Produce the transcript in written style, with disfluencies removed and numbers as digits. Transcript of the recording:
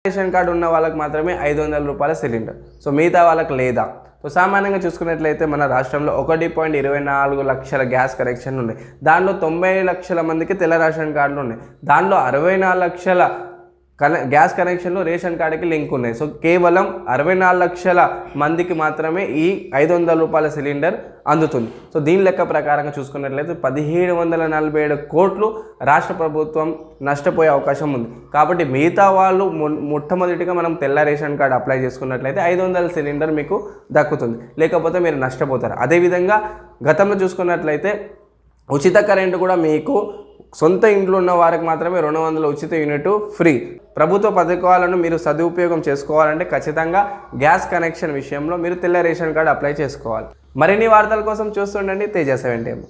Ration card ఉన్న వాళ్ళకి మాత్రమే 500 రూపాయల సిలిండర్. సో మిగతా వాళ్ళకి లేదా? సో సామాన్యంగా చూసుకున్నట్లయితే మన రాష్ట్రంలో 1.24 లక్షల గ్యాస్ కనెక్షన్లు ఉన్నాయి. దానిలో 90 లక్షల మందికి తెల్ల రేషన్ కార్డులు ఉన్నాయి. దానిలో 64 లక్షల గ్యాస్ కనెక్షన్లు రేషన్ కార్డుకి లింక్ ఉన్నాయి. సో కేవలం 64 లక్షల మందికి మాత్రమే ఈ 500 రూపాయల సిలిండర్ అందుతుంది. సో దీని లెక్క ప్రకారంగా చూసుకున్నట్లయితే 1747 కోట్లు రాష్ట్ర ప్రభుత్వం నష్టపోయే అవకాశం ఉంది. కాబట్టి మిగతా వాళ్ళు మొట్టమొదటిగా మనం తెల్ల రేషన్ కార్డు అప్లై చేసుకున్నట్లయితే 500 సిలిండర్ మీకు దక్కుతుంది, లేకపోతే మీరు నష్టపోతారు. అదేవిధంగా గతంలో చూసుకున్నట్లయితే ఉచిత కరెంటు కూడా మీకు సొంత ఇంట్లో ఉన్న వారికి మాత్రమే 200 ఉచిత యూనిట్ ఫ్రీ. ప్రభుత్వ పథకాలను మీరు సదుపయోగం చేసుకోవాలంటే ఖచ్చితంగా గ్యాస్ కనెక్షన్ విషయంలో మీరు తెల్ల రేషన్ కార్డు అప్లై చేసుకోవాలి. మరిన్ని వార్తల కోసం చూస్తుండండి తేజ 7 AM.